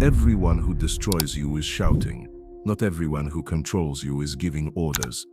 everyone who destroys you is shouting. Not everyone who controls you is giving orders.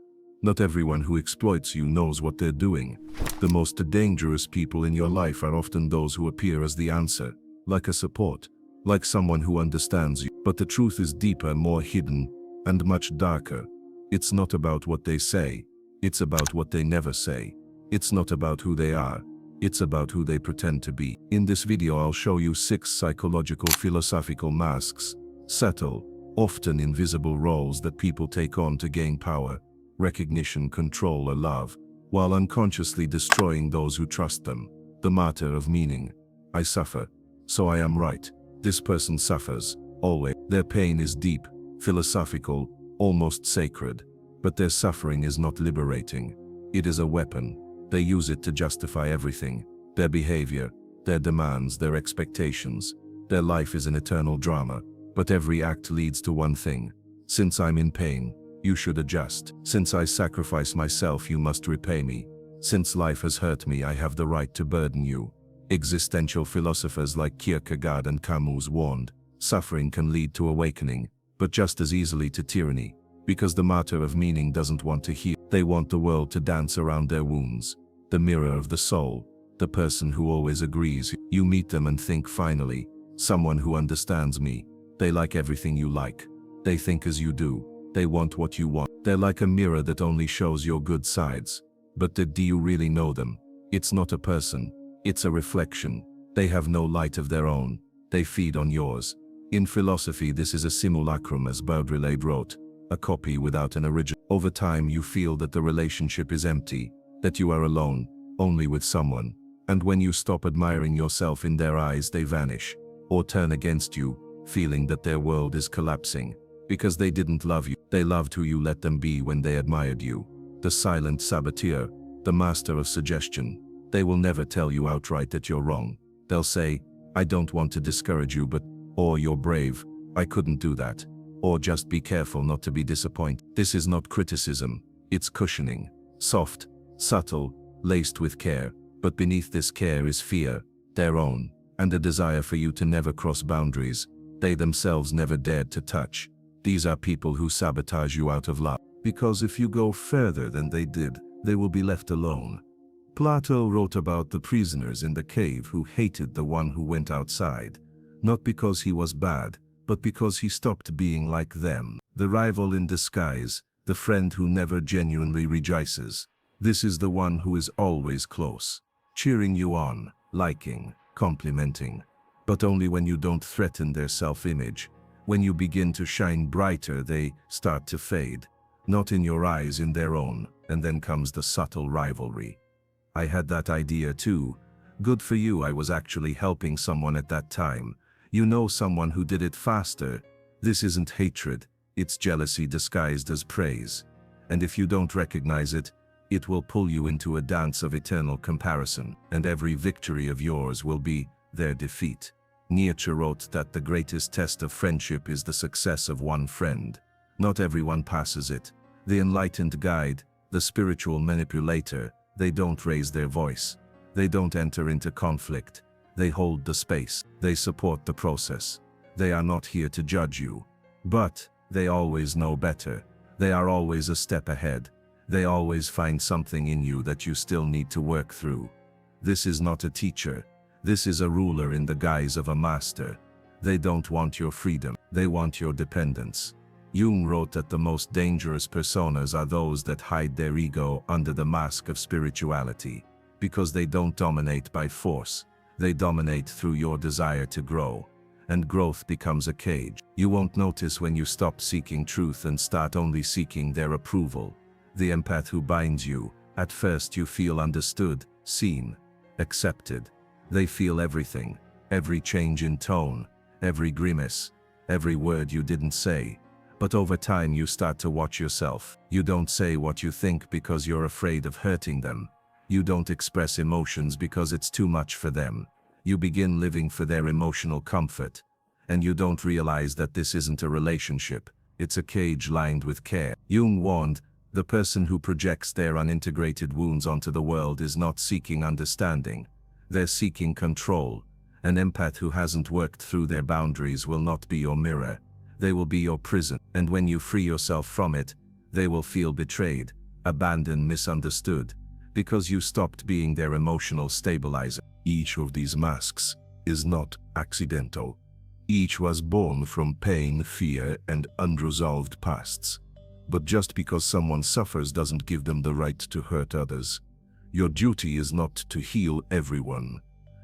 Not everyone who exploits you knows what they're doing. The most dangerous people in your life are often those who appear as the answer, like a support, like someone who understands you. But the truth is deeper, more hidden, and much darker. It's not about what they say. It's about what they never say. It's not about who they are. It's about who they pretend to be. In this video I'll show you 6 psychological philosophical masks, subtle, often invisible roles that people take on to gain power, recognition, control, or love, while unconsciously destroying those who trust them. The martyr of meaning. I suffer, so I am right. This person suffers, always. Their pain is deep, philosophical, almost sacred, but their suffering is not liberating. It is a weapon. They use it to justify everything. Their behavior, their demands, their expectations. Their life is an eternal drama, but every act leads to one thing. Since I'm in pain, you should adjust. Since I sacrifice myself, you must repay me. Since life has hurt me, I have the right to burden you. Existential philosophers like Kierkegaard and Camus warned, suffering can lead to awakening, but just as easily to tyranny, because the martyr of meaning doesn't want to heal. They want the world to dance around their wounds. The mirror of the soul, the person who always agrees. You meet them and think, finally, someone who understands me. They like everything you like. They think as you do. They want what you want. They're like a mirror that only shows your good sides. But do you really know them? It's not a person. It's a reflection. They have no light of their own. They feed on yours. In philosophy, this is a simulacrum, as Baudrillard wrote, a copy without an original. Over time, you feel that the relationship is empty, that you are alone, only with someone. And when you stop admiring yourself in their eyes, they vanish, or turn against you, feeling that their world is collapsing. Because they didn't love you, they loved who you let them be when they admired you. The silent saboteur, the master of suggestion. They will never tell you outright that you're wrong. They'll say, I don't want to discourage you, but, or you're brave, I couldn't do that. Or just be careful not to be disappointed. This is not criticism, it's cushioning. Soft, subtle, laced with care, but beneath this care is fear, their own, and a desire for you to never cross boundaries they themselves never dared to touch. These are people who sabotage you out of love. Because if you go further than they did, they will be left alone. Plato wrote about the prisoners in the cave who hated the one who went outside, not because he was bad, but because he stopped being like them. The rival in disguise, the friend who never genuinely rejoices. This is the one who is always close, cheering you on, liking, complimenting. But only when you don't threaten their self-image. When you begin to shine brighter, they start to fade. Not in your eyes, in their own. And then comes the subtle rivalry. I had that idea too. Good for you, I was actually helping someone at that time. You know someone who did it faster. This isn't hatred, it's jealousy disguised as praise. And if you don't recognize it, it will pull you into a dance of eternal comparison, and every victory of yours will be their defeat. Nietzsche wrote that the greatest test of friendship is the success of one friend. Not everyone passes it. The enlightened guide, the spiritual manipulator, they don't raise their voice. They don't enter into conflict. They hold the space. They support the process. They are not here to judge you. But they always know better. They are always a step ahead. They always find something in you that you still need to work through. This is not a teacher. This is a ruler in the guise of a master. They don't want your freedom. They want your dependence. Jung wrote that the most dangerous personas are those that hide their ego under the mask of spirituality, because they don't dominate by force. They dominate through your desire to grow, and growth becomes a cage. You won't notice when you stop seeking truth and start only seeking their approval. The empath who binds you, at first you feel understood, seen, accepted. They feel everything, every change in tone, every grimace, every word you didn't say. But over time you start to watch yourself. You don't say what you think because you're afraid of hurting them. You don't express emotions because it's too much for them. You begin living for their emotional comfort. And you don't realize that this isn't a relationship, it's a cage lined with care. Jung warned, the person who projects their unintegrated wounds onto the world is not seeking understanding. They're seeking control. An empath who hasn't worked through their boundaries will not be your mirror. They will be your prison, and when you free yourself from it, they will feel betrayed, abandoned, misunderstood, because you stopped being their emotional stabilizer. Each of these masks is not accidental. Each was born from pain, fear, and unresolved pasts. But just because someone suffers doesn't give them the right to hurt others. Your duty is not to heal everyone.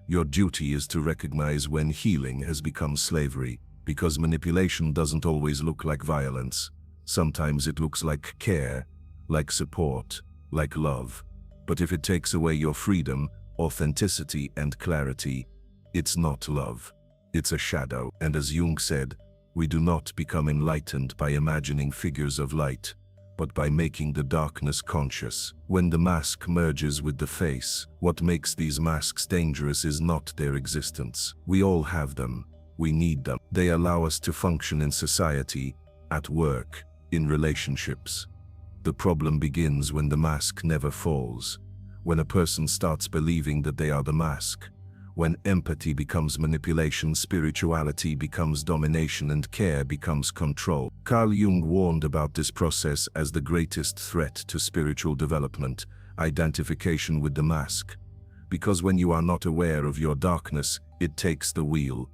Your duty is to recognize when healing has become slavery, because manipulation doesn't always look like violence. Sometimes it looks like care, like support, like love. But if it takes away your freedom, authenticity, and clarity, it's not love. It's a shadow. And as Jung said, we do not become enlightened by imagining figures of light, but by making the darkness conscious. When the mask merges with the face, what makes these masks dangerous is not their existence. We all have them. We need them. They allow us to function in society, at work, in relationships. The problem begins when the mask never falls, when a person starts believing that they are the mask, when empathy becomes manipulation, spirituality becomes domination, and care becomes control. Carl Jung warned about this process as the greatest threat to spiritual development, identification with the mask. Because when you are not aware of your darkness, it takes the wheel.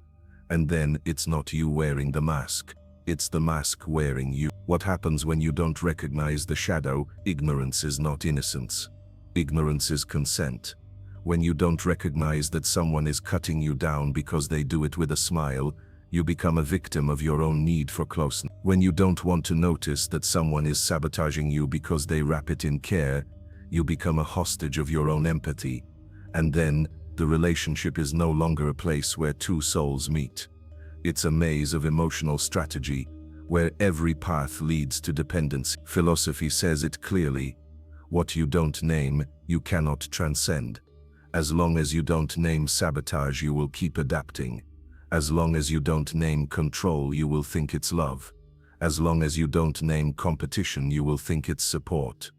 And then it's not you wearing the mask, it's the mask wearing you. What happens when you don't recognize the shadow? Ignorance is not innocence. Ignorance is consent. When you don't recognize that someone is cutting you down because they do it with a smile, you become a victim of your own need for closeness. When you don't want to notice that someone is sabotaging you because they wrap it in care, you become a hostage of your own empathy. And then, the relationship is no longer a place where two souls meet. It's a maze of emotional strategy, where every path leads to dependency. Philosophy says it clearly: what you don't name, you cannot transcend. As long as you don't name sabotage, you will keep adapting. As long as you don't name control, you will think it's love. As long as you don't name competition, you will think it's support.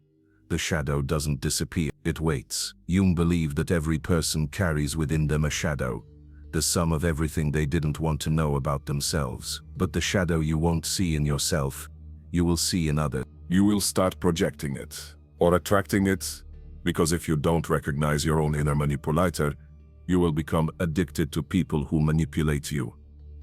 The shadow doesn't disappear, it waits. Jung believed that every person carries within them a shadow, the sum of everything they didn't want to know about themselves. But the shadow you won't see in yourself, you will see in others. You will start projecting it, or attracting it, because if you don't recognize your own inner manipulator, you will become addicted to people who manipulate you.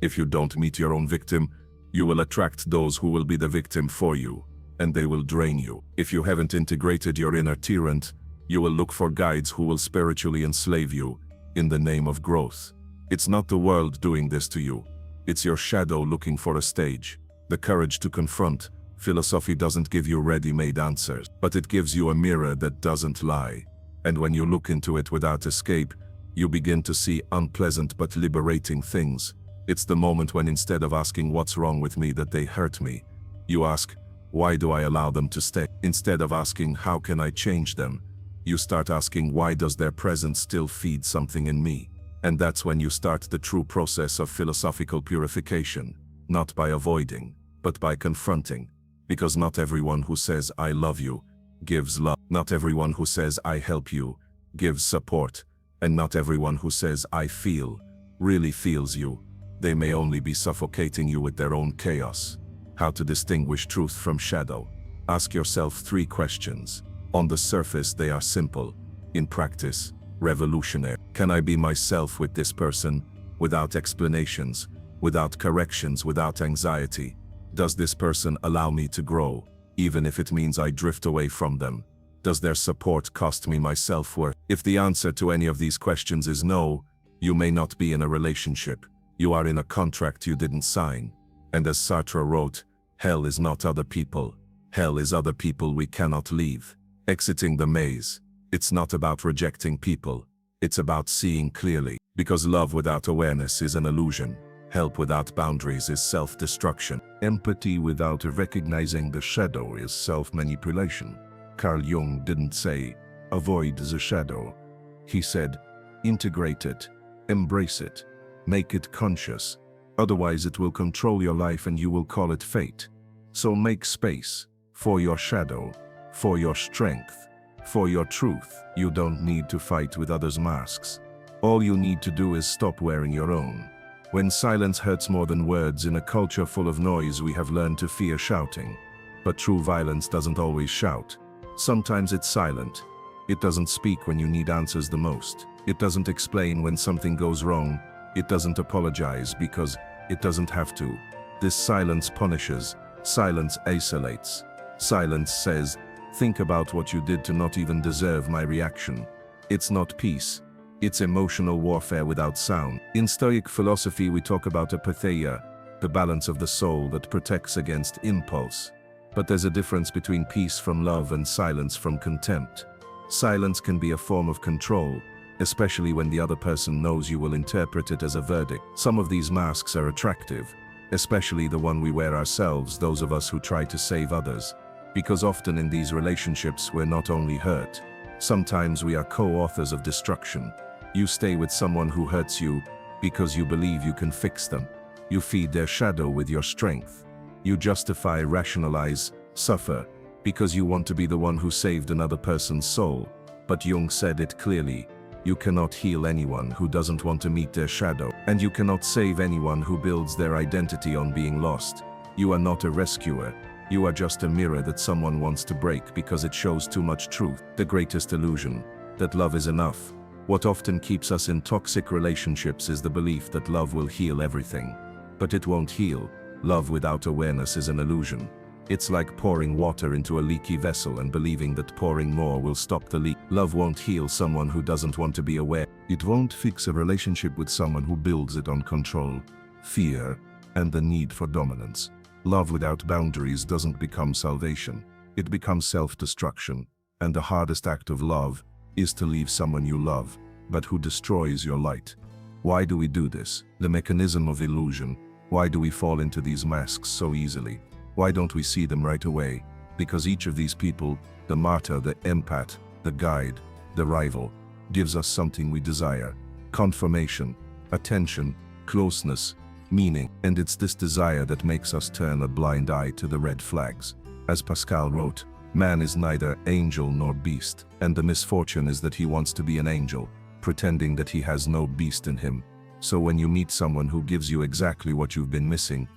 If you don't meet your own victim, you will attract those who will be the victim for you, and they will drain you. If you haven't integrated your inner tyrant, you will look for guides who will spiritually enslave you in the name of growth. It's not the world doing this to you. It's your shadow looking for a stage. The courage to confront. Philosophy doesn't give you ready-made answers, but it gives you a mirror that doesn't lie. And when you look into it without escape, you begin to see unpleasant but liberating things. It's the moment when instead of asking what's wrong with me that they hurt me, you ask, why do I allow them to stay? Instead of asking how can I change them, you start asking why does their presence still feed something in me? And that's when you start the true process of philosophical purification, not by avoiding, but by confronting. Because not everyone who says I love you gives love. Not everyone who says I help you gives support. And not everyone who says I feel really feels you. They may only be suffocating you with their own chaos. How to distinguish truth from shadow? Ask yourself 3 questions. On the surface they are simple. In practice, revolutionary. Can I be myself with this person, without explanations, without corrections, without anxiety? Does this person allow me to grow, even if it means I drift away from them? Does their support cost me my self-worth? If the answer to any of these questions is no, you may not be in a relationship. You are in a contract you didn't sign. And as Sartre wrote, hell is not other people. Hell is other people we cannot leave. Exiting the maze. It's not about rejecting people. It's about seeing clearly. Because love without awareness is an illusion. Help without boundaries is self-destruction. Empathy without recognizing the shadow is self-manipulation. Carl Jung didn't say, avoid the shadow. He said, integrate it, embrace it, make it conscious. Otherwise it will control your life and you will call it fate. So make space for your shadow, for your strength, for your truth. You don't need to fight with others' masks. All you need to do is stop wearing your own. When silence hurts more than words in a culture full of noise, we have learned to fear shouting. But true violence doesn't always shout. Sometimes it's silent. It doesn't speak when you need answers the most. It doesn't explain when something goes wrong. It doesn't apologize because it doesn't have to. This silence punishes. Silence isolates. Silence says, think about what you did to not even deserve my reaction. It's not peace. It's emotional warfare without sound. In Stoic philosophy, we talk about apatheia, the balance of the soul that protects against impulse. But there's a difference between peace from love and silence from contempt. Silence can be a form of control, especially when the other person knows you will interpret it as a verdict. Some of these masks are attractive, especially the one we wear ourselves, those of us who try to save others. Because often in these relationships we're not only hurt, sometimes we are co-authors of destruction. You stay with someone who hurts you because you believe you can fix them. You feed their shadow with your strength. You justify, rationalize, suffer, because you want to be the one who saved another person's soul. But Jung said it clearly. You cannot heal anyone who doesn't want to meet their shadow, and you cannot save anyone who builds their identity on being lost. You are not a rescuer. You are just a mirror that someone wants to break because it shows too much truth. The greatest illusion, that love is enough. What often keeps us in toxic relationships is the belief that love will heal everything. But it won't heal. Love without awareness is an illusion. It's like pouring water into a leaky vessel and believing that pouring more will stop the leak. Love won't heal someone who doesn't want to be aware. It won't fix a relationship with someone who builds it on control, fear, and the need for dominance. Love without boundaries doesn't become salvation. It becomes self-destruction. And the hardest act of love is to leave someone you love, but who destroys your light. Why do we do this? The mechanism of illusion. Why do we fall into these masks so easily? Why don't we see them right away? Because each of these people, the martyr, the empath, the guide, the rival, gives us something we desire. Confirmation, attention, closeness, meaning. And it's this desire that makes us turn a blind eye to the red flags. As Pascal wrote, man is neither angel nor beast, and the misfortune is that he wants to be an angel, pretending that he has no beast in him. So when you meet someone who gives you exactly what you've been missing,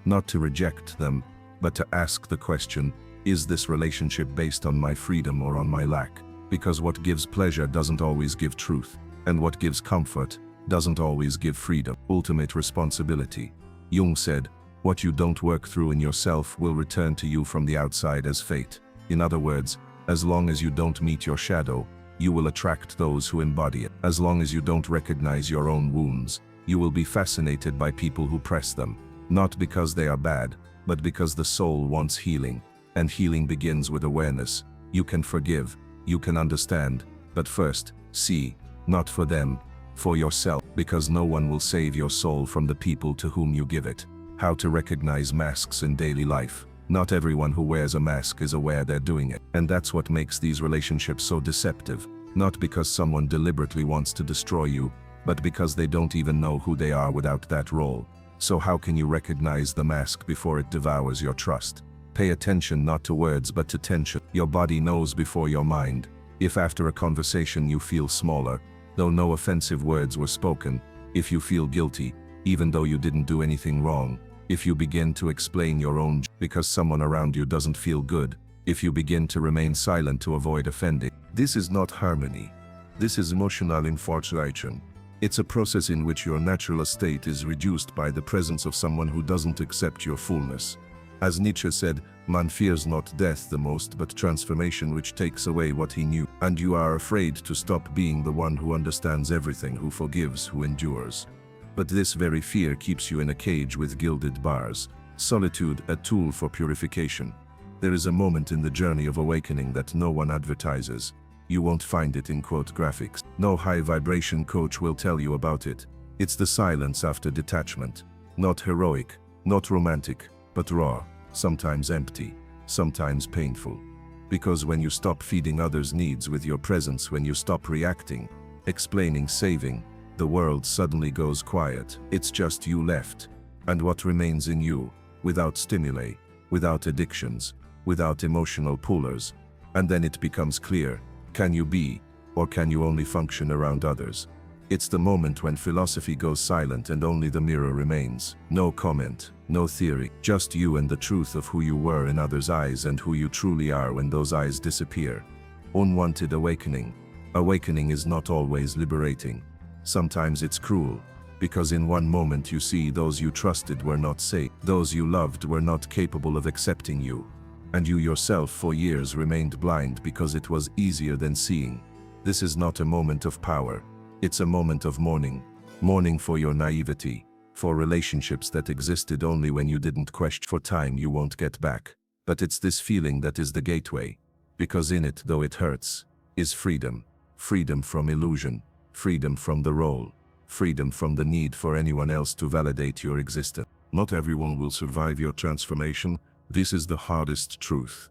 not to reject them, but to ask the question, is this relationship based on my freedom or on my lack? Because what gives pleasure doesn't always give truth, and what gives comfort doesn't always give freedom. Ultimate responsibility. Jung said, what you don't work through in yourself will return to you from the outside as fate. In other words, as long as you don't meet your shadow, you will attract those who embody it. As long as you don't recognize your own wounds, you will be fascinated by people who press them. Not because they are bad, but because the soul wants healing. And healing begins with awareness. You can forgive, you can understand, but first, see, not for them, for yourself, because no one will save your soul from the people to whom you give it. How to recognize masks in daily life. Not everyone who wears a mask is aware they're doing it. And that's what makes these relationships so deceptive. Not because someone deliberately wants to destroy you, but because they don't even know who they are without that role. So how can you recognize the mask before it devours your trust? Pay attention not to words but to tension. Your body knows before your mind. If after a conversation you feel smaller, though no offensive words were spoken, if you feel guilty, even though you didn't do anything wrong, if you begin to explain your own because someone around you doesn't feel good, if you begin to remain silent to avoid offending. This is not harmony. This is emotional infiltration. It's a process in which your natural state is reduced by the presence of someone who doesn't accept your fullness. As Nietzsche said, man fears not death the most but transformation which takes away what he knew. And you are afraid to stop being the one who understands everything, who forgives, who endures. But this very fear keeps you in a cage with gilded bars. Solitude, a tool for purification. There is a moment in the journey of awakening that no one advertises. You won't find it in quote graphics. No high vibration coach will tell you about it. It's the silence after detachment. Not heroic, not romantic, but raw, sometimes empty, sometimes painful. Because when you stop feeding others' needs with your presence, when you stop reacting, explaining, saving, the world suddenly goes quiet. It's just you left. And what remains in you, without stimuli, without addictions, without emotional pullers. And then it becomes clear. Can you be, or can you only function around others? It's the moment when philosophy goes silent and only the mirror remains. No comment, no theory, just you and the truth of who you were in others' eyes and who you truly are when those eyes disappear. Unwanted awakening. Awakening is not always liberating. Sometimes it's cruel, because in one moment you see those you trusted were not safe, those you loved were not capable of accepting you, and you yourself for years remained blind because it was easier than seeing. This is not a moment of power. It's a moment of mourning. Mourning for your naivety, for relationships that existed only when you didn't question, for time you won't get back. But it's this feeling that is the gateway, because in it, though it hurts, is freedom. Freedom from illusion, freedom from the role, freedom from the need for anyone else to validate your existence. Not everyone will survive your transformation. This is the hardest truth.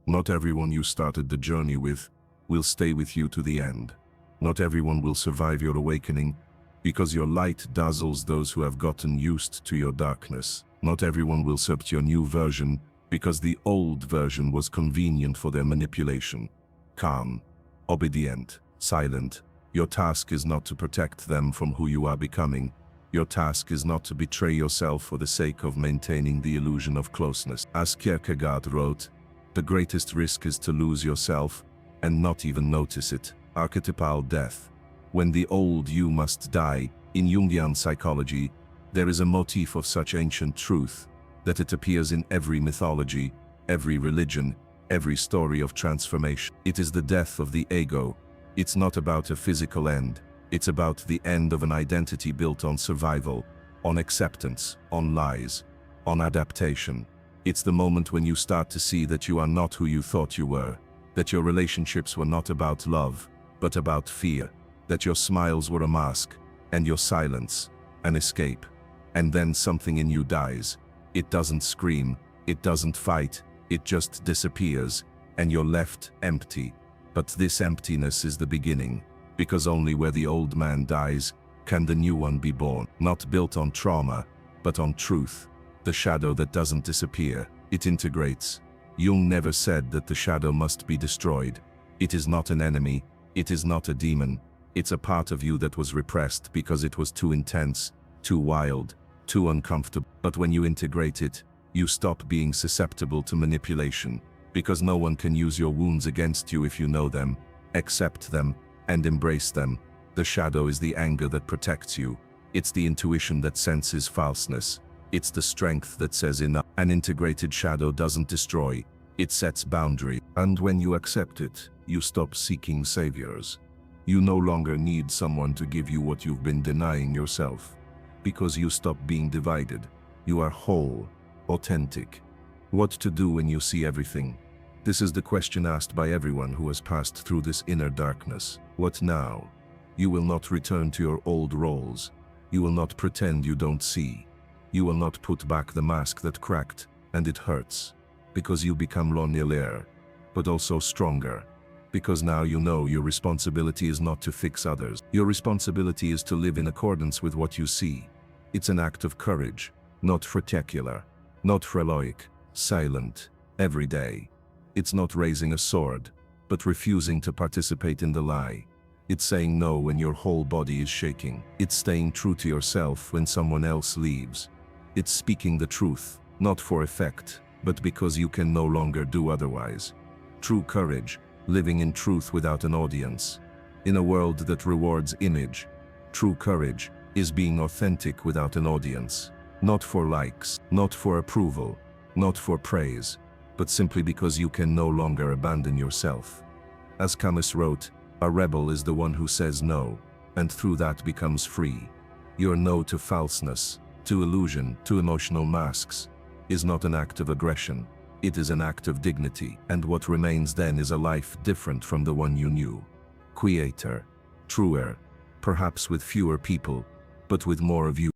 Not everyone you started the journey with will stay with you to the end. Not everyone will survive your awakening, because your light dazzles those who have gotten used to your darkness. Not everyone will accept your new version, because the old version was convenient for their manipulation. Calm, obedient, silent. Your task is not to protect them from who you are becoming. Your task is not to betray yourself for the sake of maintaining the illusion of closeness. As Kierkegaard wrote, the greatest risk is to lose yourself and not even notice it. Archetypal death. When the old you must die, in Jungian psychology, there is a motif of such ancient truth that it appears in every mythology, every religion, every story of transformation. It is the death of the ego. It's not about a physical end. It's about the end of an identity built on survival, on acceptance, on lies, on adaptation. It's the moment when you start to see that you are not who you thought you were, that your relationships were not about love, but about fear, that your smiles were a mask, and your silence, an escape. And then something in you dies. It doesn't scream, it doesn't fight, it just disappears, and you're left empty. But this emptiness is the beginning, because only where the old man dies can the new one be born. Not built on trauma, but on truth. The shadow that doesn't disappear, it integrates. Jung never said that the shadow must be destroyed. It is not an enemy, it is not a demon. It's a part of you that was repressed because it was too intense, too wild, too uncomfortable. But when you integrate it, you stop being susceptible to manipulation, because no one can use your wounds against you if you know them, accept them, and embrace them. The shadow is the anger that protects you. It's the intuition that senses falseness. It's the strength that says enough. An integrated shadow doesn't destroy, it sets boundary. And when you accept it, you stop seeking saviors. You no longer need someone to give you what you've been denying yourself, because you stop being divided. You are whole, authentic. What to do when you see everything? This is the question asked by everyone who has passed through this inner darkness. What now? You will not return to your old roles. You will not pretend you don't see. You will not put back the mask that cracked, and it hurts, because you become lonelier, but also stronger. Because now you know your responsibility is not to fix others. Your responsibility is to live in accordance with what you see. It's an act of courage, not spectacular, not heroic, silent, every day. It's not raising a sword, but refusing to participate in the lie. It's saying no when your whole body is shaking. It's staying true to yourself when someone else leaves. It's speaking the truth, not for effect, but because you can no longer do otherwise. True courage, living in truth without an audience. In a world that rewards image, true courage is being authentic without an audience. Not for likes, not for approval, not for praise, but simply because you can no longer abandon yourself. As Camus wrote, a rebel is the one who says no, and through that becomes free. Your no to falseness, to illusion, to emotional masks, is not an act of aggression. It is an act of dignity, and what remains then is a life different from the one you knew. Quieter, truer, perhaps with fewer people, but with more of you.